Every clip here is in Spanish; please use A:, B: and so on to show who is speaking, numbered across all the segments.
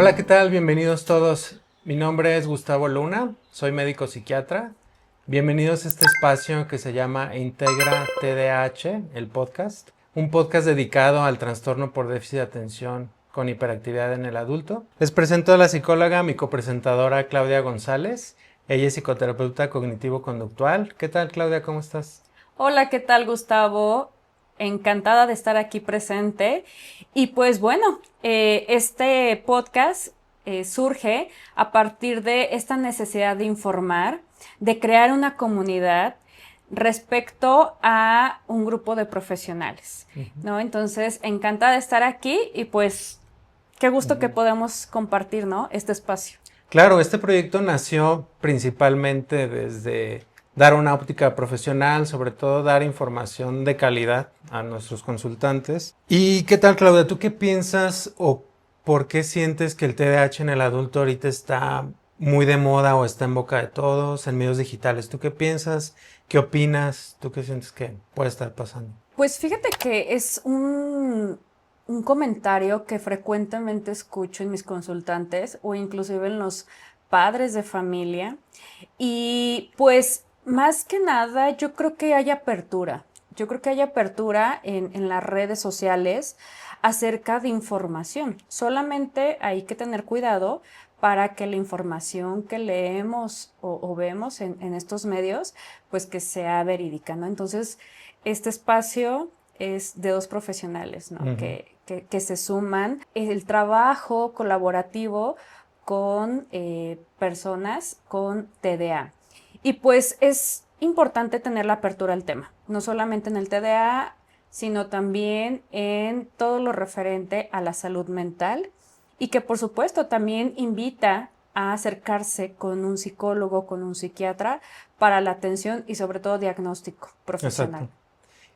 A: Hola, ¿qué tal? Bienvenidos todos. Mi nombre es Gustavo Luna, soy médico psiquiatra. Bienvenidos a este espacio que se llama Integra TDAH, el podcast. Un podcast dedicado al trastorno por déficit de atención con hiperactividad en el adulto. Les presento a la psicóloga, mi copresentadora Claudia González. Ella es psicoterapeuta cognitivo-conductual. ¿Qué tal, Claudia? ¿Cómo estás?
B: Hola, ¿qué tal, Gustavo? Encantada de estar aquí presente. Y pues bueno, este podcast surge a partir de esta necesidad de informar, de crear una comunidad respecto a un grupo de profesionales, ¿no? Entonces, encantada de estar aquí y pues qué gusto que podemos compartir, ¿no? Este espacio.
A: Claro, este proyecto nació principalmente desde dar una óptica profesional, sobre todo dar información de calidad a nuestros consultantes. ¿Y qué tal, Claudia? ¿Tú qué piensas o por qué sientes que el TDAH en el adulto ahorita está muy de moda o está en boca de todos en medios digitales? ¿Tú qué piensas? ¿Qué opinas? ¿Tú qué sientes que puede estar pasando?
B: Pues fíjate que es un comentario que frecuentemente escucho en mis consultantes o inclusive en los padres de familia. Y pues más que nada yo creo que hay apertura. Yo creo que hay apertura en las redes sociales acerca de información. Solamente hay que tener cuidado para que la información que leemos o vemos en estos medios, pues que sea verídica, ¿no? Entonces, este espacio es de dos profesionales, ¿no?
A: Ujú.
B: Que se suman. El trabajo colaborativo con personas con TDA. Y pues es importante tener la apertura al tema, no solamente en el TDA, sino también en todo lo referente a la salud mental y que por supuesto también invita a acercarse con un psicólogo, con un psiquiatra para la atención y sobre todo diagnóstico profesional.
A: Exacto.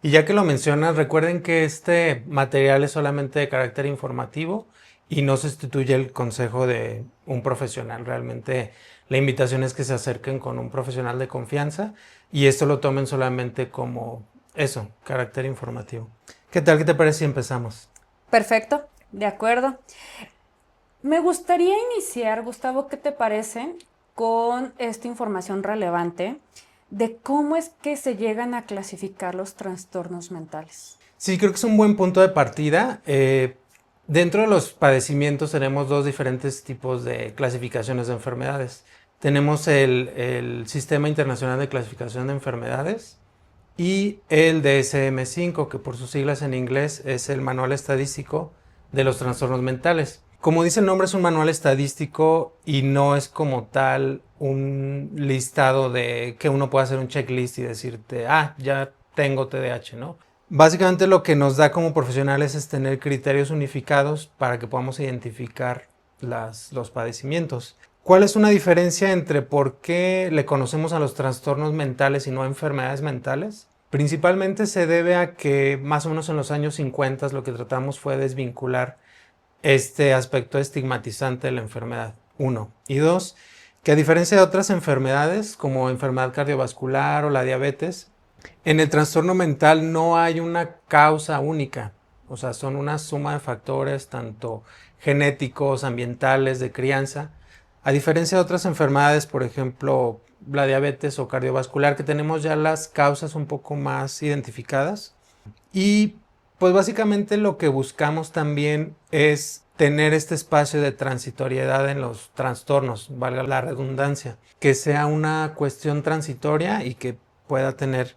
A: Y ya que lo mencionas, recuerden que este material es solamente de carácter informativo y no sustituye el consejo de un profesional. Realmente la invitación es que se acerquen con un profesional de confianza y esto lo tomen solamente como eso, carácter informativo. ¿Qué tal? ¿Qué te parece si empezamos?
B: Perfecto, de acuerdo. Me gustaría iniciar, Gustavo, ¿qué te parece? Con esta información relevante de cómo es que se llegan a clasificar los trastornos mentales.
A: Sí, creo que es un buen punto de partida. Dentro de los padecimientos tenemos dos diferentes tipos de clasificaciones de enfermedades. Tenemos el Sistema Internacional de Clasificación de Enfermedades y el DSM-5, que por sus siglas en inglés es el Manual Estadístico de los Trastornos Mentales. Como dice el nombre, es un manual estadístico y no es como tal un listado de que uno pueda hacer un checklist y decirte, ya tengo TDAH, ¿no? Básicamente lo que nos da como profesionales es tener criterios unificados para que podamos identificar los padecimientos. ¿Cuál es una diferencia entre por qué le conocemos a los trastornos mentales y no a enfermedades mentales? Principalmente se debe a que más o menos en los años 50 lo que tratamos fue desvincular este aspecto estigmatizante de la enfermedad. Uno. Y dos, que a diferencia de otras enfermedades como enfermedad cardiovascular o la diabetes, en el trastorno mental no hay una causa única. O sea, son una suma de factores, tanto genéticos, ambientales, de crianza. A diferencia de otras enfermedades, por ejemplo, la diabetes o cardiovascular, que tenemos ya las causas un poco más identificadas. Y pues básicamente lo que buscamos también es tener este espacio de transitoriedad en los trastornos, valga la redundancia, que sea una cuestión transitoria y que pueda tener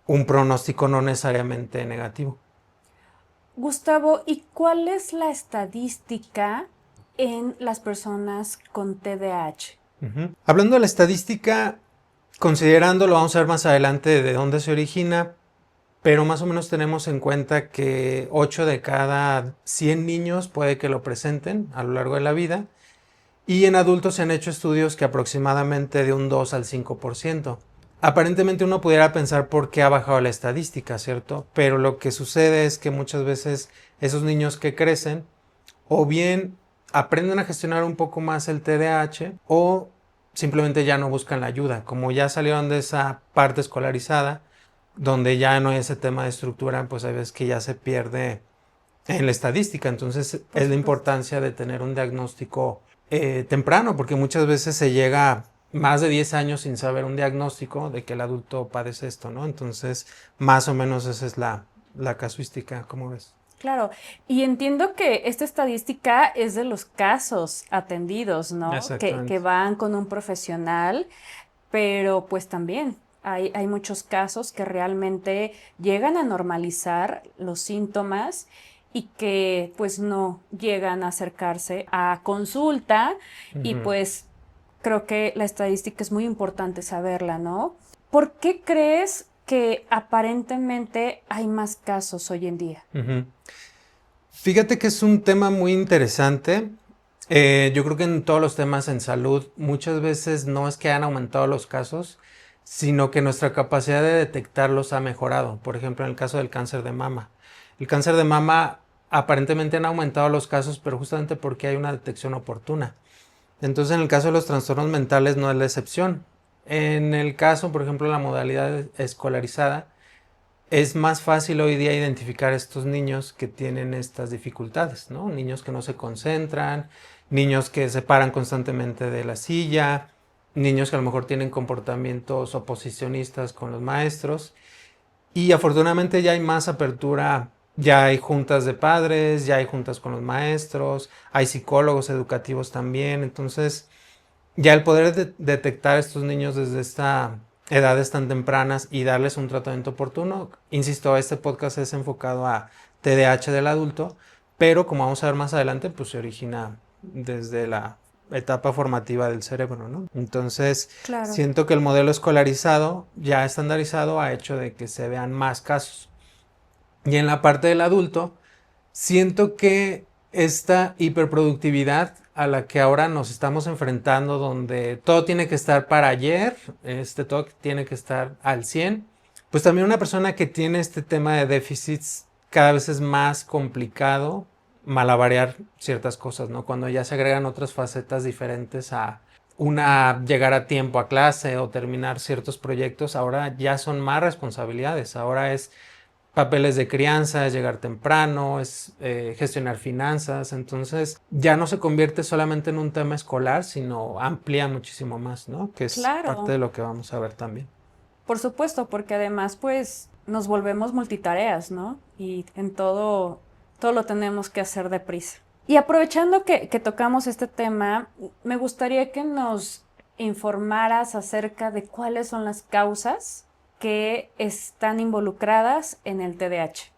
A: un pronóstico no necesariamente negativo.
B: Gustavo, ¿y cuál es la estadística en las personas con TDAH?
A: Hablando de la estadística, considerando, lo vamos a ver más adelante de dónde se origina, pero más o menos tenemos en cuenta que 8 de cada 100 niños puede que lo presenten a lo largo de la vida y en adultos se han hecho estudios que aproximadamente de un 2 al 5%. Aparentemente uno pudiera pensar por qué ha bajado la estadística, ¿cierto? Pero lo que sucede es que muchas veces esos niños que crecen o bien aprenden a gestionar un poco más el TDAH o simplemente ya no buscan la ayuda. Como ya salieron de esa parte escolarizada, donde ya no hay ese tema de estructura, pues hay veces que ya se pierde en la estadística. Entonces,
B: Por
A: es la
B: supuesto.
A: importancia de tener un diagnóstico temprano, porque muchas veces se llega más de 10 años sin saber un diagnóstico de que el adulto padece esto, ¿no? Entonces, más o menos esa es la casuística, ¿cómo ves?
B: Claro, y entiendo que esta estadística es de los casos atendidos, ¿no? Que
A: Exactamente.
B: van con un profesional, pero pues también hay muchos casos que realmente llegan a normalizar los síntomas y que pues no llegan a acercarse a consulta y
A: Ujú,
B: pues creo que la estadística es muy importante saberla, ¿no? ¿Por qué crees que aparentemente hay más casos hoy en día?
A: ujú. Fíjate que es un tema muy interesante. Yo creo que en todos los temas en salud muchas veces no es que han aumentado los casos, sino que nuestra capacidad de detectarlos ha mejorado. Por ejemplo, en el caso del cáncer de mama. El cáncer de mama aparentemente han aumentado los casos, pero justamente porque hay una detección oportuna. Entonces, en el caso de los trastornos mentales no es la excepción. En el caso, por ejemplo, de la modalidad escolarizada, es más fácil hoy día identificar estos niños que tienen estas dificultades, ¿no? Niños que no se concentran, niños que se paran constantemente de la silla, niños que a lo mejor tienen comportamientos oposicionistas con los maestros. Y afortunadamente ya hay más apertura, ya hay juntas de padres, ya hay juntas con los maestros, hay psicólogos educativos también. Entonces, ya el poder detectar a estos niños desde esta edades tan tempranas y darles un tratamiento oportuno, insisto, este podcast es enfocado a TDAH del adulto, pero como vamos a ver más adelante, pues se origina desde la etapa formativa del cerebro, ¿no? Entonces,
B: Claro.
A: siento que el modelo escolarizado, ya estandarizado, ha hecho de que se vean más casos. Y en la parte del adulto, siento que esta hiperproductividad a la que ahora nos estamos enfrentando, donde todo tiene que estar para ayer, todo tiene que estar al 100, pues también una persona que tiene este tema de déficits cada vez es más complicado malabarear ciertas cosas, ¿no? Cuando ya se agregan otras facetas diferentes a una llegar a tiempo a clase o terminar ciertos proyectos, ahora ya son más responsabilidades, ahora es papeles de crianza, es llegar temprano, es gestionar finanzas, entonces ya no se convierte solamente en un tema escolar, sino amplía muchísimo más, ¿no? Que es parte
B: Claro,
A: de lo que vamos a ver también.
B: por supuesto, porque además pues nos volvemos multitareas, ¿no? Y en todo lo tenemos que hacer deprisa. Y aprovechando que tocamos este tema, me gustaría que nos informaras acerca de cuáles son las causas que están involucradas en el TDAH.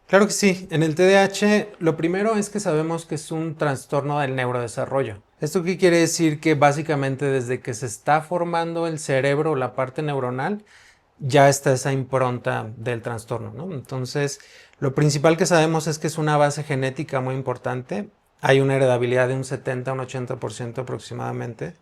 A: Claro que sí, en el TDAH lo primero es que sabemos que es un trastorno del neurodesarrollo. ¿Esto qué quiere decir? Que básicamente desde que se está formando el cerebro, la parte neuronal, ya está esa impronta del trastorno, ¿no? Entonces, lo principal que sabemos es que es una base genética muy importante. Hay una heredabilidad de un 70 a un 80% aproximadamente,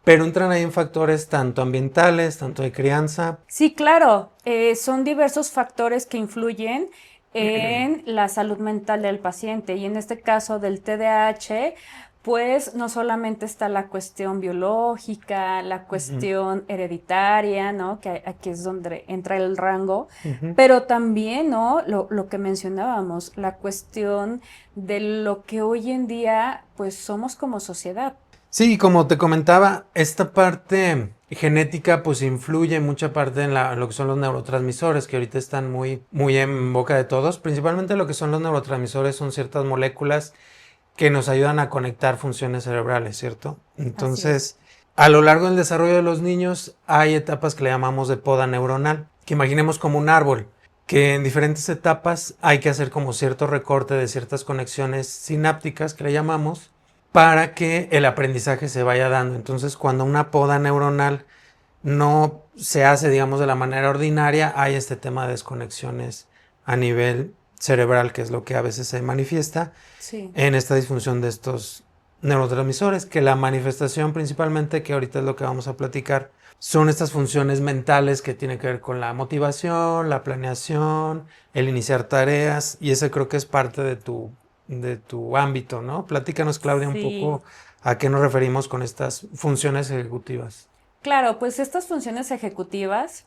A: pero entran ahí en factores tanto ambientales, tanto de crianza.
B: Sí, claro, son diversos factores que influyen en la salud mental del paciente y en este caso del TDAH, pues no solamente está la cuestión biológica, la
A: Ujú,
B: cuestión hereditaria, ¿no? Que aquí es donde entra el rango,
A: ujú.
B: pero también, ¿no? Lo que mencionábamos, la cuestión de lo que hoy en día, pues somos como sociedad.
A: Sí, como te comentaba, esta parte genética pues influye en mucha parte en lo que son los neurotransmisores, que ahorita están muy en boca de todos. Principalmente lo que son los neurotransmisores son ciertas moléculas que nos ayudan a conectar funciones cerebrales, ¿cierto?
B: Así es.
A: Entonces, a lo largo del desarrollo de los niños hay etapas que le llamamos de poda neuronal, que imaginemos como un árbol, que en diferentes etapas hay que hacer como cierto recorte de ciertas conexiones sinápticas que le llamamos para que el aprendizaje se vaya dando. Entonces, cuando una poda neuronal no se hace, digamos, de la manera ordinaria, hay este tema de desconexiones a nivel cerebral, que es lo que a veces se manifiesta
B: Sí.
A: en esta disfunción de estos neurotransmisores, que la manifestación principalmente, que ahorita es lo que vamos a platicar, son estas funciones mentales que tienen que ver con la motivación, la planeación, el iniciar tareas, y ese creo que es parte de tu ámbito, ¿no? Platícanos, Claudia, un
B: Sí.
A: poco a qué nos referimos con estas funciones ejecutivas.
B: Claro, pues estas funciones ejecutivas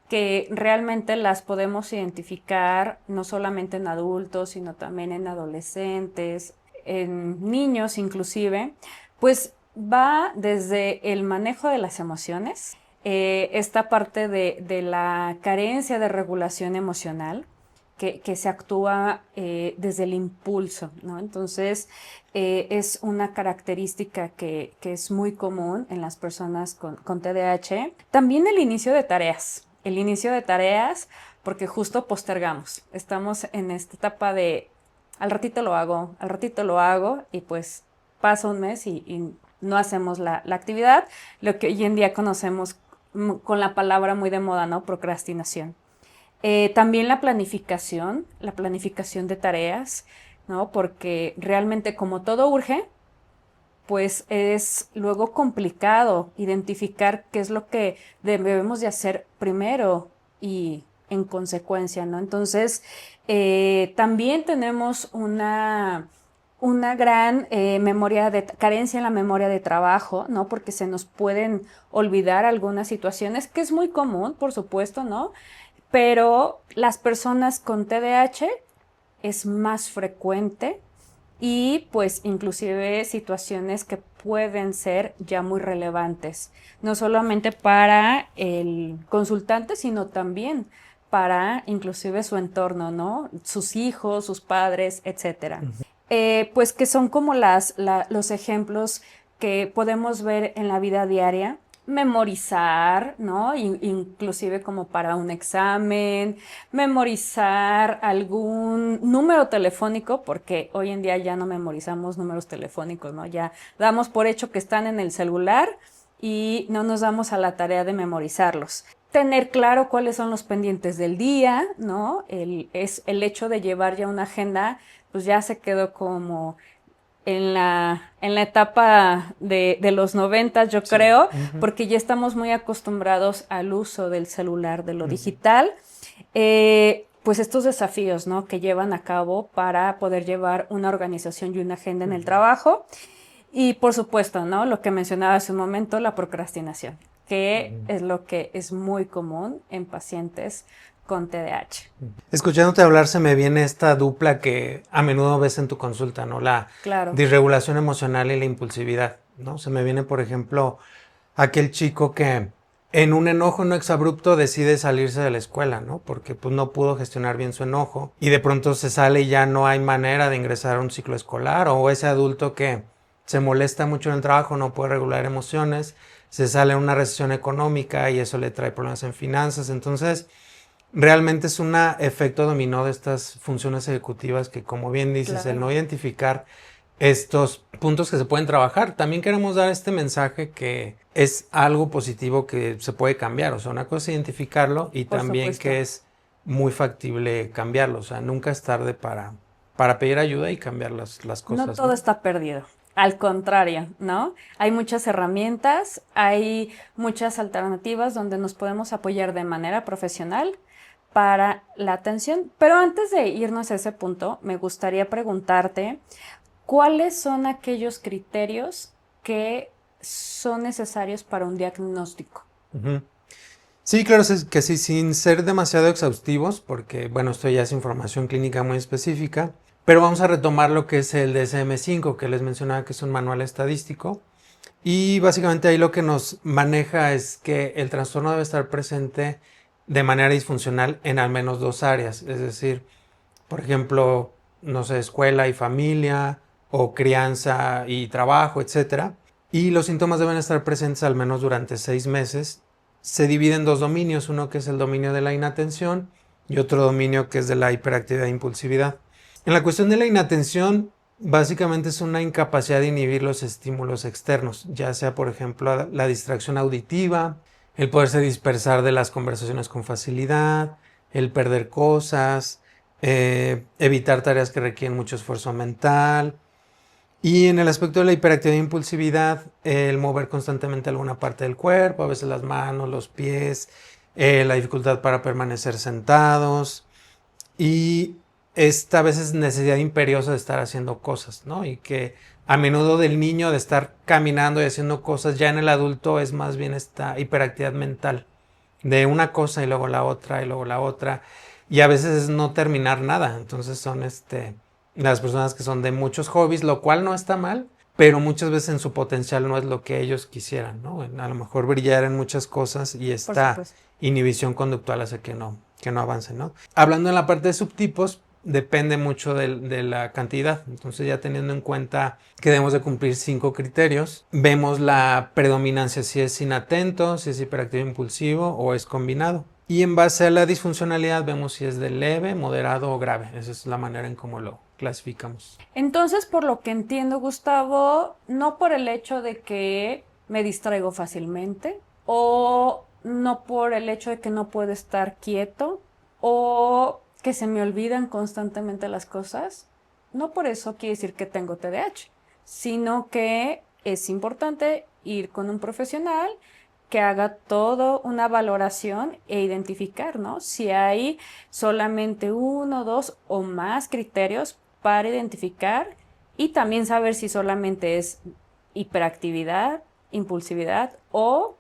B: que realmente las podemos identificar no solamente en adultos, sino también en adolescentes, en niños inclusive, pues va desde el manejo de las emociones, esta parte de la carencia de regulación emocional, que se actúa desde el impulso, ¿no? Entonces, es una característica que es muy común en las personas con TDAH. También el inicio de tareas. El inicio de tareas porque justo postergamos. Estamos en esta etapa de al ratito lo hago y pues pasa un mes y no hacemos la actividad, lo que hoy en día conocemos con la palabra muy de moda, ¿no? Procrastinación. También la planificación de tareas, ¿no? Porque realmente como todo urge, pues es luego complicado identificar qué es lo que debemos de hacer primero y en consecuencia, ¿no? Entonces, también tenemos una gran carencia en la memoria de trabajo, ¿no? Porque se nos pueden olvidar algunas situaciones, que es muy común, por supuesto, ¿no? Pero las personas con TDAH es más frecuente y pues inclusive situaciones que pueden ser ya muy relevantes, no solamente para el consultante, sino también para inclusive su entorno, ¿no? Sus hijos, sus padres, etcétera. Pues que son como los ejemplos que podemos ver en la vida diaria. Memorizar, ¿no? Inclusive como para un examen, memorizar algún número telefónico, porque hoy en día ya no memorizamos números telefónicos, ¿no? Ya damos por hecho que están en el celular y no nos damos a la tarea de memorizarlos. Tener claro cuáles son los pendientes del día, ¿no? El hecho de llevar ya una agenda, pues ya se quedó como en la etapa de los 90, yo creo, porque ya estamos muy acostumbrados al uso del celular, de lo digital. Pues estos desafíos, ¿no? Que llevan a cabo para poder llevar una organización y una agenda en el trabajo. Y por supuesto, ¿no? Lo que mencionaba hace un momento, la procrastinación, que es lo que es muy común en pacientes con TDAH.
A: Escuchándote hablar se me viene esta dupla que a menudo ves en tu consulta, ¿no? La disregulación emocional y la impulsividad, ¿no? Se me viene, por ejemplo, aquel chico que en un enojo no exabrupto decide salirse de la escuela, ¿no? Porque pues no pudo gestionar bien su enojo y de pronto se sale y ya no hay manera de ingresar a un ciclo escolar, o ese adulto que se molesta mucho en el trabajo, no puede regular emociones, se sale en una recesión económica y eso le trae problemas en finanzas. Entonces, realmente es un efecto dominó de estas funciones ejecutivas que, como bien dices, el no identificar estos puntos que se pueden trabajar. También queremos dar este mensaje que es algo positivo que se puede cambiar. O sea, una cosa es identificarlo y también que es muy factible cambiarlo. O sea, nunca es tarde para pedir ayuda y cambiar las cosas.
B: No todo está perdido. Al contrario, ¿no? Hay muchas herramientas, hay muchas alternativas donde nos podemos apoyar de manera profesional para la atención. Pero antes de irnos a ese punto, me gustaría preguntarte, ¿cuáles son aquellos criterios que son necesarios para un diagnóstico?
A: Sí, claro que sí, sin ser demasiado exhaustivos, porque, bueno, esto ya es información clínica muy específica, pero vamos a retomar lo que es el DSM-5, que les mencionaba que es un manual estadístico, y básicamente ahí lo que nos maneja es que el trastorno debe estar presente de manera disfuncional en al menos 2 áreas, es decir, por ejemplo, no sé, escuela y familia, o crianza y trabajo, etc. Y los síntomas deben estar presentes al menos durante 6 meses. Se divide en 2 dominios, uno que es el dominio de la inatención y otro dominio que es de la hiperactividad e impulsividad. En la cuestión de la inatención, básicamente es una incapacidad de inhibir los estímulos externos, ya sea, por ejemplo, la distracción auditiva, el poderse dispersar de las conversaciones con facilidad, el perder cosas, evitar tareas que requieren mucho esfuerzo mental. Y en el aspecto de la hiperactividad e impulsividad, el mover constantemente alguna parte del cuerpo, a veces las manos, los pies, la dificultad para permanecer sentados y esta a veces necesidad imperiosa de estar haciendo cosas, ¿no? Y que a menudo del niño de estar caminando y haciendo cosas, ya en el adulto es más bien esta hiperactividad mental, de una cosa y luego la otra y luego la otra. Y a veces es no terminar nada. Entonces son las personas que son de muchos hobbies, lo cual no está mal, pero muchas veces en su potencial no es lo que ellos quisieran, ¿no? A lo mejor brillar en muchas cosas y
B: Por
A: esta
B: supuesto.
A: inhibición conductual hace que no avancen, ¿no? Hablando en la parte de subtipos, depende mucho de la cantidad. Entonces, ya teniendo en cuenta que debemos de cumplir 5 criterios, vemos la predominancia, si es inatento, si es hiperactivo impulsivo o es combinado. Y en base a la disfuncionalidad vemos si es de leve, moderado o grave. Esa es la manera en cómo lo clasificamos.
B: Entonces, por lo que entiendo, Gustavo, no por el hecho de que me distraigo fácilmente, o no por el hecho de que no puedo estar quieto, o que se me olvidan constantemente las cosas, no por eso quiere decir que tengo TDAH, sino que es importante ir con un profesional que haga todo una valoración e identificar, ¿no? Si hay solamente uno, dos o más criterios para identificar y también saber si solamente es hiperactividad, impulsividad o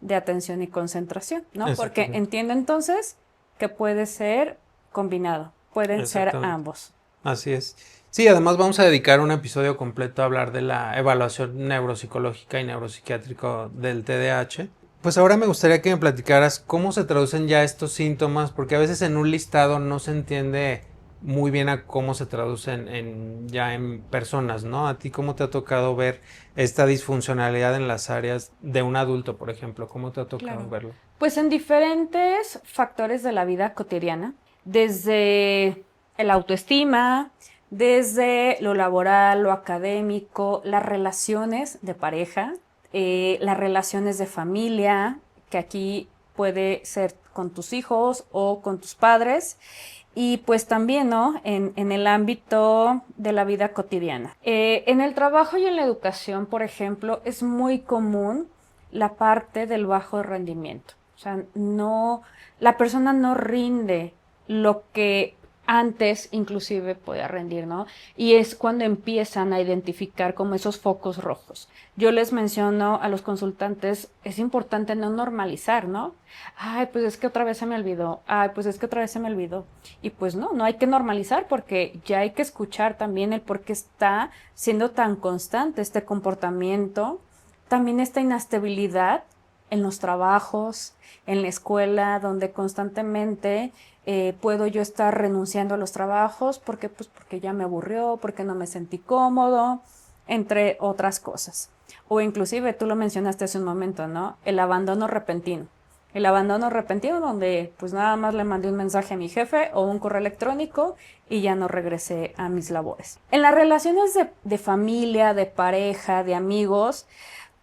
B: de atención y concentración, ¿no? Porque
A: Exactamente.
B: entiendo entonces que puede ser combinado, pueden ser
A: Exactamente.
B: ambos.
A: Así es. Sí, además vamos a dedicar un episodio completo a hablar de la evaluación neuropsicológica y neuropsiquiátrico del TDAH. Pues ahora me gustaría que me platicaras cómo se traducen ya estos síntomas, porque a veces en un listado no se entiende muy bien a cómo se traducen ya en personas, ¿no? ¿A ti cómo te ha tocado ver esta disfuncionalidad en las áreas de un adulto, por ejemplo? ¿Cómo te ha tocado
B: Claro.
A: verlo?
B: Pues en diferentes factores de la vida cotidiana, desde el autoestima, desde lo laboral, lo académico, las relaciones de pareja, las relaciones de familia, que aquí puede ser con tus hijos o con tus padres, y pues también, ¿no? En el ámbito de la vida cotidiana. En el trabajo y en la educación, por ejemplo, es muy común la parte del bajo rendimiento. O sea, no, la persona no rinde lo que antes inclusive podía rendir, ¿no? Y es cuando empiezan a identificar como esos focos rojos. Yo les menciono a los consultantes, es importante no normalizar, ¿no? Ay, pues es que otra vez se me olvidó. Ay, pues es que otra vez se me olvidó. Y pues no, no hay que normalizar porque ya hay que escuchar también el por qué está siendo tan constante este comportamiento, también esta inestabilidad en los trabajos, en la escuela, donde constantemente puedo yo estar renunciando a los trabajos porque, pues, porque ya me aburrió, porque no me sentí cómodo, entre otras cosas. O inclusive, tú lo mencionaste hace un momento, ¿no? El abandono repentino. El abandono repentino donde pues nada más le mandé un mensaje a mi jefe o un correo electrónico y ya no regresé a mis labores. En las relaciones de familia, de pareja, de amigos,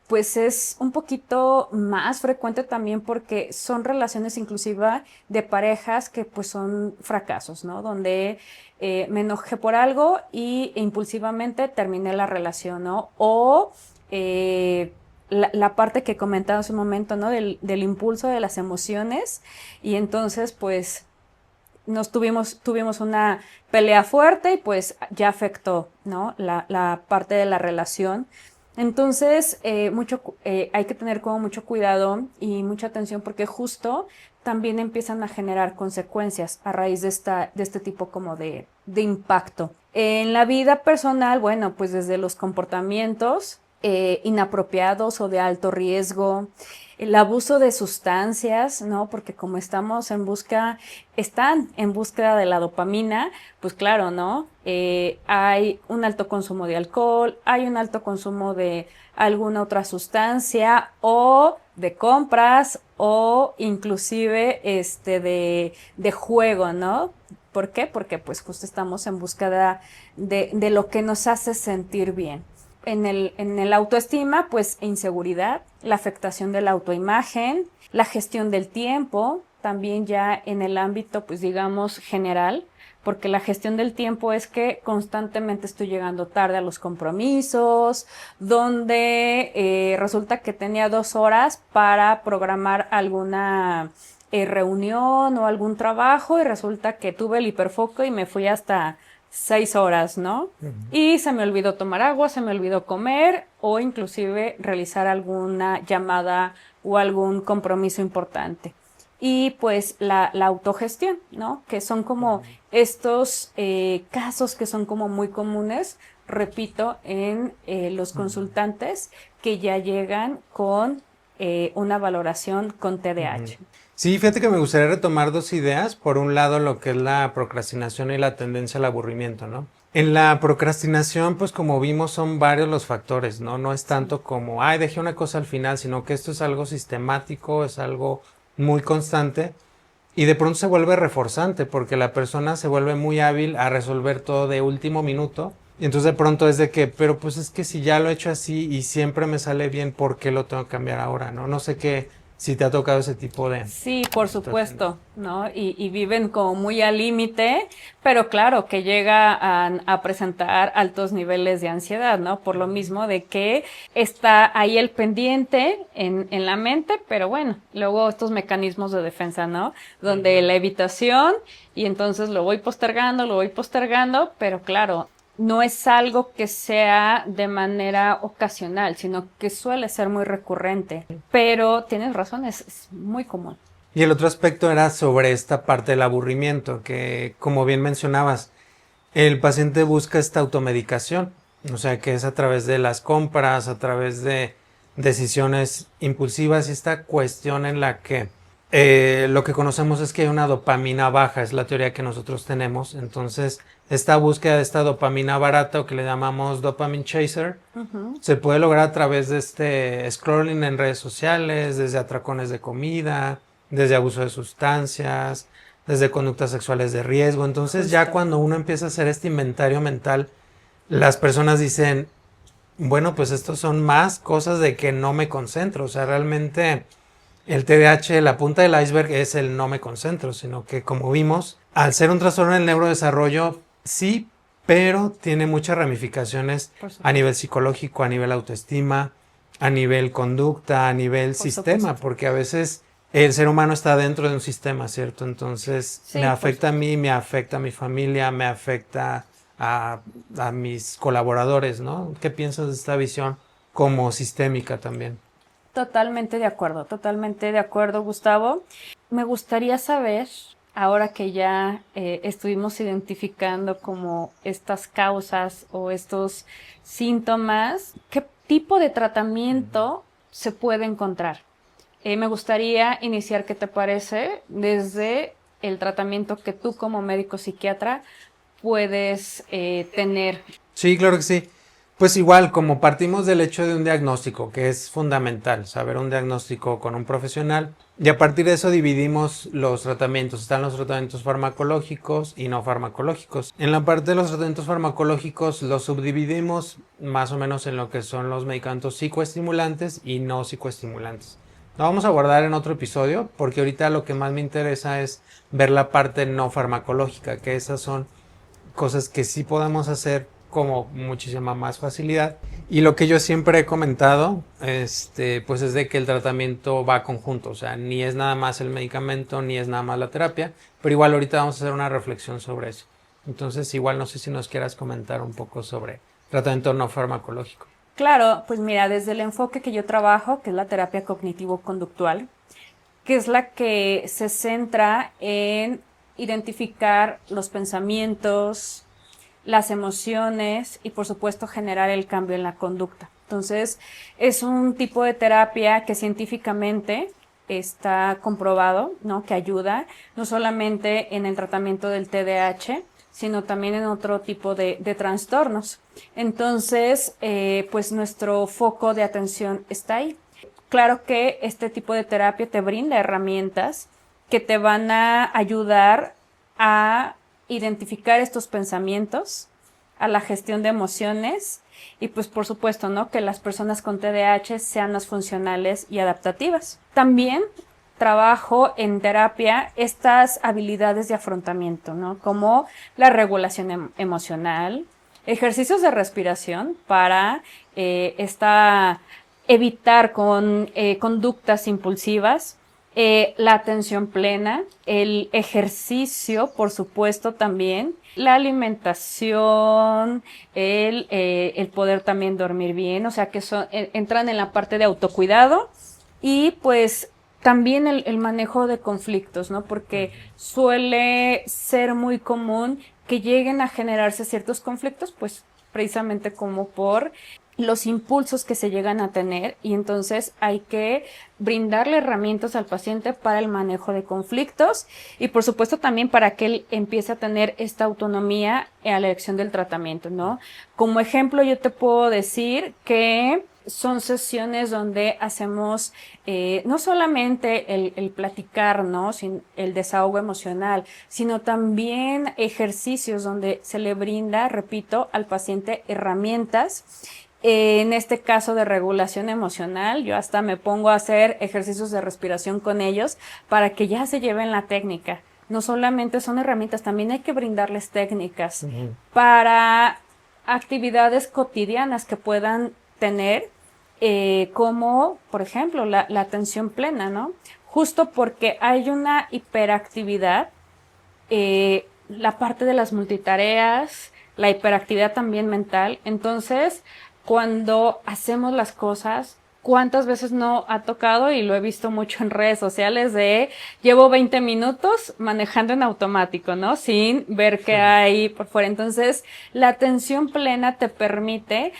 B: pues es un poquito más frecuente también porque son relaciones inclusive de parejas que pues son fracasos, ¿no? Donde me enojé por algo y impulsivamente terminé la relación, ¿no? O la parte que comentaba hace un momento, ¿no? Del impulso de las emociones y entonces pues tuvimos una pelea fuerte y pues ya afectó, ¿no? La parte de la relación. Entonces, hay que tener como mucho cuidado y mucha atención porque justo también empiezan a generar consecuencias a raíz de este tipo como de impacto. En la vida personal, bueno, pues desde los comportamientos inapropiados o de alto riesgo, el abuso de sustancias, ¿no? Porque como están en búsqueda de la dopamina, pues claro, ¿no? Hay un alto consumo de alcohol, hay un alto consumo de alguna otra sustancia o de compras o inclusive de juego, ¿no? ¿Por qué? Porque pues justo estamos en búsqueda de lo que nos hace sentir bien. En el autoestima, pues inseguridad, la afectación de la autoimagen, la gestión del tiempo, también ya en el ámbito, pues digamos, general, porque la gestión del tiempo es que constantemente estoy llegando tarde a los compromisos, donde resulta que tenía 2 horas para programar alguna reunión o algún trabajo y resulta que tuve el hiperfoco y me fui hasta 6 horas, ¿no? Y se me olvidó tomar agua, se me olvidó comer o inclusive realizar alguna llamada o algún compromiso importante. y pues la autogestión, ¿no? Que son como estos casos que son como muy comunes, repito, en los consultantes que ya llegan con una valoración con TDAH.
A: Sí, fíjate que me gustaría retomar dos ideas. Por un lado, lo que es la procrastinación y la tendencia al aburrimiento, ¿no? En la procrastinación, pues como vimos, son varios los factores, ¿no? No es tanto como, ay, dejé una cosa al final, sino que esto es algo sistemático, es algo muy constante y de pronto se vuelve reforzante porque la persona se vuelve muy hábil a resolver todo de último minuto. Y entonces de pronto es de que, pero pues es que si ya lo he hecho así y siempre me sale bien, ¿por qué lo tengo que cambiar ahora? No sé qué, si te ha tocado ese tipo de
B: Sí, por
A: situaciones.
B: supuesto, ¿no? Y viven como muy al límite, pero claro, que llega a presentar altos niveles de ansiedad, ¿no? Por lo mismo de que está ahí el pendiente en la mente, pero bueno, luego estos mecanismos de defensa, ¿no? Donde la evitación y entonces lo voy postergando, pero claro, no es algo que sea de manera ocasional, sino que suele ser muy recurrente. Pero tienes razón, es muy común.
A: Y el otro aspecto era sobre esta parte del aburrimiento, que como bien mencionabas, el paciente busca esta automedicación, o sea que es a través de las compras, a través de decisiones impulsivas y esta cuestión en la que lo que conocemos es que hay una dopamina baja, es la teoría que nosotros tenemos. Entonces, esta búsqueda de esta dopamina barata o que le llamamos dopamine chaser, se puede lograr a través de este scrolling en redes sociales, desde atracones de comida, desde abuso de sustancias, desde conductas sexuales de riesgo. Entonces, ya
B: Justo.
A: cuando uno empieza a hacer este inventario mental, las personas dicen, bueno, pues estos son más cosas de que no me concentro. O sea, realmente el TDAH, la punta del iceberg es el no me concentro, sino que como vimos, al ser un trastorno del neurodesarrollo, sí, pero tiene muchas ramificaciones
B: Por
A: a
B: supuesto.
A: nivel psicológico, a nivel autoestima, a nivel conducta, a nivel
B: Por
A: sistema,
B: supuesto.
A: porque a veces el ser humano está dentro de un sistema, ¿cierto? Entonces me
B: Sí, por
A: afecta a
B: supuesto.
A: mí, me afecta a mi familia, me afecta a, a mis colaboradores, ¿no? ¿Qué piensas de esta visión como sistémica también?
B: Totalmente de acuerdo, Gustavo. Me gustaría saber, ahora que ya estuvimos identificando como estas causas o estos síntomas, ¿qué tipo de tratamiento se puede encontrar? Me gustaría iniciar, ¿qué te parece? Desde el tratamiento que tú como médico psiquiatra puedes tener.
A: Sí, claro que sí. Pues igual, como partimos del hecho de un diagnóstico, que es fundamental, saber un diagnóstico con un profesional, y a partir de eso dividimos los tratamientos. Están los tratamientos farmacológicos y no farmacológicos. En la parte de los tratamientos farmacológicos los subdividimos más o menos en lo que son los medicamentos psicoestimulantes y no psicoestimulantes. Lo vamos a guardar en otro episodio porque ahorita lo que más me interesa es ver la parte no farmacológica, que esas son cosas que sí podemos hacer como muchísima más facilidad. Y lo que yo siempre he comentado, pues es de que el tratamiento va conjunto, o sea, ni es nada más el medicamento, ni es nada más la terapia, pero igual ahorita vamos a hacer una reflexión sobre eso. Entonces, igual no sé si nos quieras comentar un poco sobre tratamiento no farmacológico.
B: Claro, pues mira, desde el enfoque que yo trabajo, que es la terapia cognitivo-conductual, que es la que se centra en identificar los pensamientos, las emociones y por supuesto generar el cambio en la conducta. Entonces, es un tipo de terapia que científicamente está comprobado, ¿no? Que ayuda no solamente en el tratamiento del TDAH, sino también en otro tipo de trastornos. Entonces, pues nuestro foco de atención está ahí. Claro que este tipo de terapia te brinda herramientas que te van a ayudar a identificar estos pensamientos, a la gestión de emociones y pues por supuesto, ¿no? Que las personas con TDAH sean más funcionales y adaptativas. También trabajo en terapia estas habilidades de afrontamiento, ¿no? Como la regulación emocional, ejercicios de respiración para evitar con conductas impulsivas, la atención plena, el ejercicio, por supuesto, también, la alimentación, el poder también dormir bien, o sea que entran en la parte de autocuidado y pues también el manejo de conflictos, ¿no? Porque suele ser muy común que lleguen a generarse ciertos conflictos, pues precisamente como por los impulsos que se llegan a tener, y entonces hay que brindarle herramientas al paciente para el manejo de conflictos y por supuesto también para que él empiece a tener esta autonomía a la elección del tratamiento, ¿no? Como ejemplo, yo te puedo decir que son sesiones donde hacemos no solamente el platicar, ¿no? El desahogo emocional, sino también ejercicios donde se le brinda, repito, al paciente herramientas. En este caso de regulación emocional, yo hasta me pongo a hacer ejercicios de respiración con ellos para que ya se lleven la técnica. No solamente son herramientas, también hay que brindarles técnicas para actividades cotidianas que puedan tener, como por ejemplo la atención plena, ¿no? Justo porque hay una hiperactividad, la parte de las multitareas, la hiperactividad también mental. Entonces, cuando hacemos las cosas, ¿cuántas veces no ha tocado? Y lo he visto mucho en redes sociales de llevo 20 minutos manejando en automático, ¿no? Sin ver qué hay por fuera. Entonces, la atención plena te permite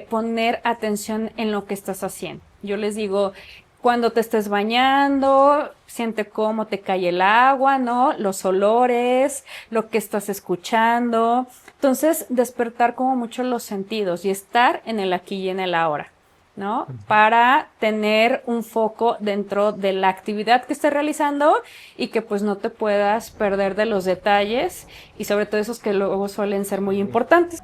B: poner atención en lo que estás haciendo. Yo les digo, cuando te estés bañando, siente cómo te cae el agua, ¿no? Los olores, lo que estás escuchando. Entonces, despertar como mucho los sentidos y estar en el aquí y en el ahora, ¿no? Para tener un foco dentro de la actividad que estés realizando y que pues no te puedas perder de los detalles y sobre todo esos que luego suelen ser muy importantes.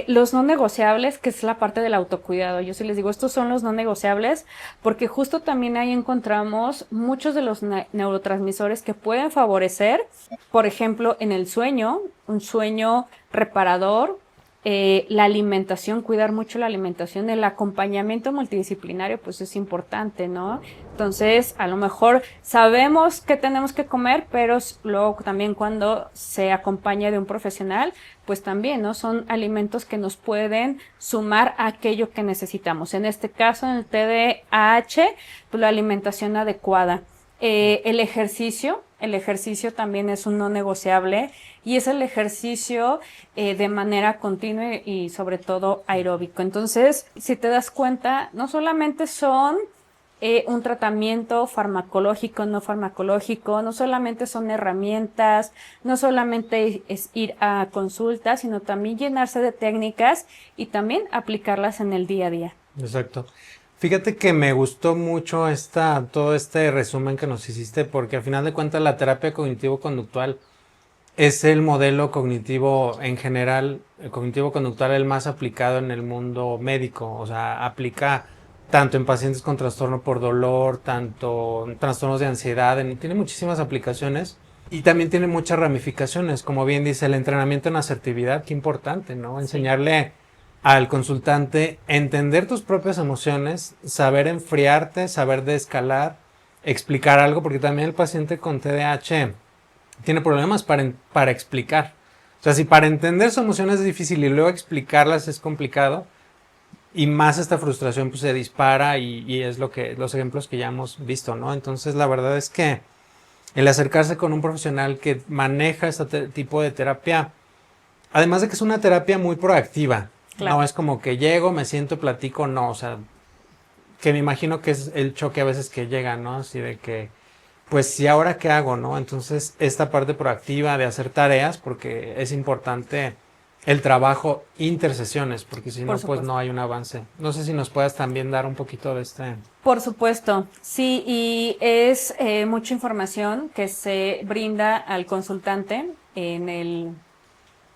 B: Los no negociables, que es la parte del autocuidado. Yo sí les digo, estos son los no negociables porque justo también ahí encontramos muchos de los neurotransmisores que pueden favorecer, por ejemplo, en el sueño, un sueño reparador, la alimentación, cuidar mucho la alimentación, el acompañamiento multidisciplinario, pues es importante, ¿no? Entonces, a lo mejor sabemos que tenemos que comer, pero luego también cuando se acompaña de un profesional, pues también, ¿no? Son alimentos que nos pueden sumar a aquello que necesitamos. En este caso, en el TDAH, pues la alimentación adecuada. El ejercicio también es un no negociable y es el ejercicio de manera continua y sobre todo aeróbico. Entonces, si te das cuenta, no solamente son un tratamiento farmacológico, no farmacológico, no solamente son herramientas, no solamente es ir a consultas, sino también llenarse de técnicas y también aplicarlas en el día a día.
A: Exacto. Fíjate que me gustó mucho todo este resumen que nos hiciste, porque al final de cuentas la terapia cognitivo-conductual es el modelo cognitivo en general, el cognitivo-conductual el más aplicado en el mundo médico. O sea, aplica tanto en pacientes con trastorno por dolor, tanto en trastornos de ansiedad, tiene muchísimas aplicaciones y también tiene muchas ramificaciones. Como bien dice, el entrenamiento en asertividad, qué importante, ¿no? Enseñarle al consultante entender tus propias emociones, saber enfriarte, saber desescalar, explicar algo, porque también el paciente con TDAH tiene problemas para explicar. O sea, si para entender sus emociones es difícil y luego explicarlas es complicado, y más esta frustración pues se dispara y es los ejemplos que ya hemos visto, ¿no? Entonces la verdad es que el acercarse con un profesional que maneja este tipo de terapia, además de que es una terapia muy proactiva,
B: Claro.
A: no es como que llego, me siento, platico, no, o sea, que me imagino que es el choque a veces que llega, ¿no? Así de que, pues, ¿y ahora qué hago, no? Entonces, esta parte proactiva de hacer tareas, porque es importante el trabajo intersesiones, porque si no, pues no hay un avance. No sé si nos puedas también dar un poquito de este.
B: Por supuesto, sí, y es mucha información que se brinda al consultante en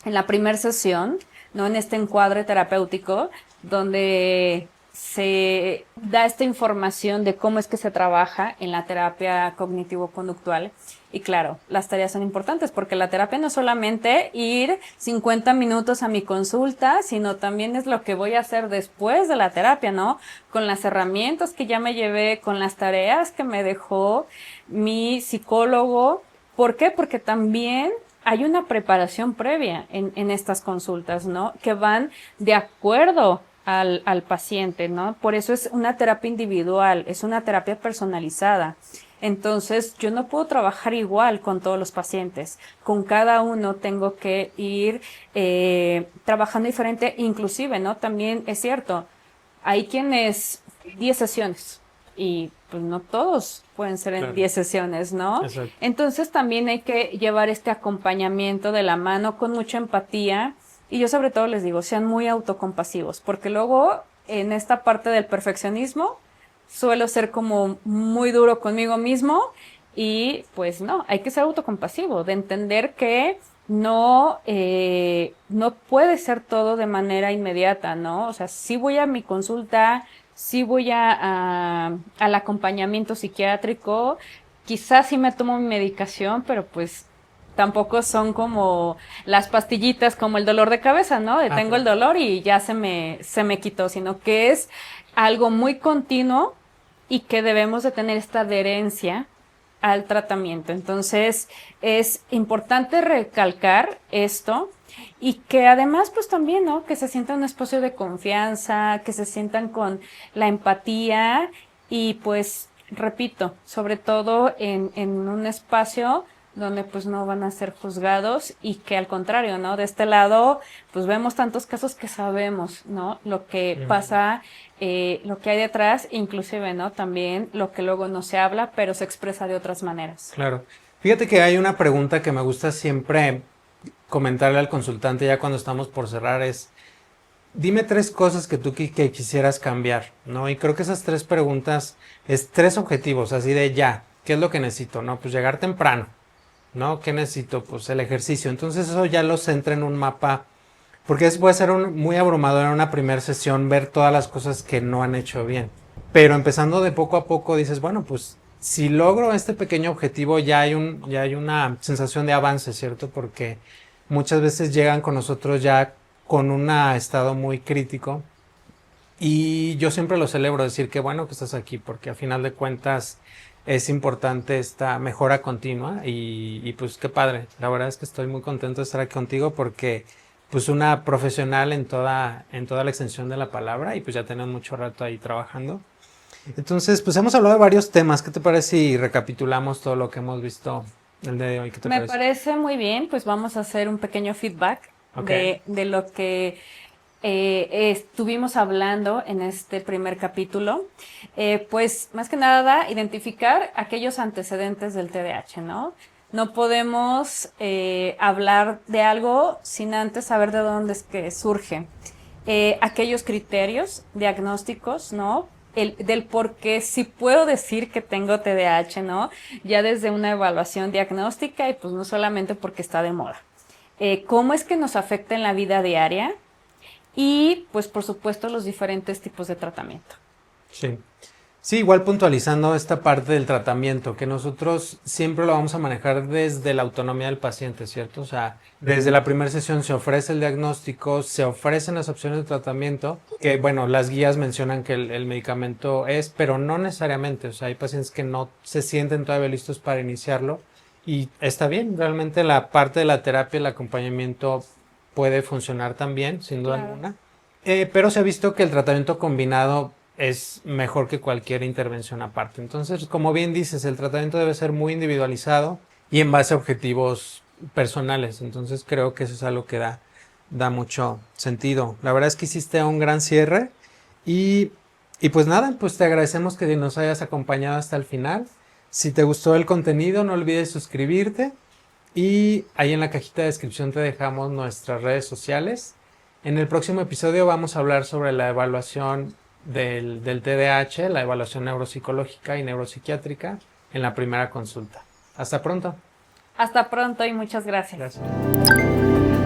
B: la primera sesión, ¿no? En este encuadre terapéutico, donde se da esta información de cómo es que se trabaja en la terapia cognitivo-conductual. Y claro, las tareas son importantes porque la terapia no es solamente ir 50 minutos a mi consulta, sino también es lo que voy a hacer después de la terapia, ¿no? Con las herramientas que ya me llevé, con las tareas que me dejó mi psicólogo. ¿Por qué? Porque también hay una preparación previa en estas consultas, ¿no? Que van de acuerdo al paciente, ¿no? Por eso es una terapia individual, es una terapia personalizada. Entonces, yo no puedo trabajar igual con todos los pacientes. Con cada uno tengo que ir trabajando diferente, inclusive, ¿no? También es cierto, hay quienes 10 sesiones y pues no todos pueden ser en
A: Claro.
B: 10 sesiones, ¿no?
A: Exacto.
B: Entonces también hay que llevar este acompañamiento de la mano con mucha empatía y yo sobre todo les digo, sean muy autocompasivos, porque luego en esta parte del perfeccionismo suelo ser como muy duro conmigo mismo y pues no, hay que ser autocompasivo, de entender que no puede ser todo de manera inmediata, ¿no? O sea, sí voy a mi consulta, sí voy al acompañamiento psiquiátrico, quizás sí me tomo mi medicación, pero pues tampoco son como las pastillitas como el dolor de cabeza, ¿no? De tengo el
A: Claro.
B: dolor y ya se me quitó, sino que es algo muy continuo y que debemos de tener esta adherencia al tratamiento. Entonces, es importante recalcar esto y que además, pues también, ¿no? Que se sientan un espacio de confianza, que se sientan con la empatía y pues, repito, sobre todo en un espacio donde pues no van a ser juzgados y que al contrario, ¿no? De este lado, pues vemos tantos casos que sabemos, ¿no? Lo que pasa, lo que hay detrás, inclusive, ¿no? También lo que luego no se habla, pero se expresa de otras maneras.
A: Claro. Fíjate que hay una pregunta que me gusta siempre comentarle al consultante ya cuando estamos por cerrar es, dime 3 cosas que tú que quisieras cambiar, ¿no? Y creo que esas 3 preguntas es 3 objetivos, así de ya, ¿qué es lo que necesito? No, pues llegar temprano, ¿no? ¿Qué necesito? Pues el ejercicio. Entonces eso ya lo centra en un mapa, porque puede ser muy abrumador en una primera sesión ver todas las cosas que no han hecho bien. Pero empezando de poco a poco dices, bueno, pues si logro este pequeño objetivo ya hay una sensación de avance, ¿cierto? Porque muchas veces llegan con nosotros ya con un estado muy crítico y yo siempre lo celebro, decir que bueno que estás aquí porque a final de cuentas es importante esta mejora continua y pues qué padre, la verdad es que estoy muy contento de estar aquí contigo porque pues una profesional en toda la extensión de la palabra y pues ya tenemos mucho rato ahí trabajando. Entonces pues hemos hablado de varios temas, ¿qué te parece si recapitulamos todo lo que hemos visto el día de hoy? ¿Qué te
B: Me
A: parece?
B: parece muy bien, pues vamos a hacer un pequeño feedback
A: Ok.
B: de lo que estuvimos hablando en este primer capítulo. Pues más que nada, identificar aquellos antecedentes del TDAH, ¿no? No podemos hablar de algo sin antes saber de dónde es que surge. Aquellos criterios diagnósticos, ¿no? Del por qué sí puedo decir que tengo TDAH, ¿no? Ya desde una evaluación diagnóstica y pues no solamente porque está de moda. ¿Cómo es que nos afecta en la vida diaria? Y pues por supuesto los diferentes tipos de tratamiento.
A: Sí. Sí, igual puntualizando esta parte del tratamiento, que nosotros siempre lo vamos a manejar desde la autonomía del paciente, ¿cierto? O sea, desde la primera sesión se ofrece el diagnóstico, se ofrecen las opciones de tratamiento, que bueno, las guías mencionan que el medicamento es, pero no necesariamente, o sea, hay pacientes que no se sienten todavía listos para iniciarlo y está bien, realmente la parte de la terapia, el acompañamiento puede funcionar también, sin duda
B: Claro.
A: alguna. Pero se ha visto que el tratamiento combinado es mejor que cualquier intervención aparte. Entonces, como bien dices, el tratamiento debe ser muy individualizado y en base a objetivos personales. Entonces, creo que eso es algo que da mucho sentido. La verdad es que hiciste un gran cierre y, y pues nada, pues te agradecemos que nos hayas acompañado hasta el final. Si te gustó el contenido, no olvides suscribirte y ahí en la cajita de descripción te dejamos nuestras redes sociales. En el próximo episodio vamos a hablar sobre la evaluación del TDAH, la evaluación neuropsicológica y neuropsiquiátrica en la primera consulta. Hasta pronto.
B: Hasta pronto y muchas gracias.
A: Gracias.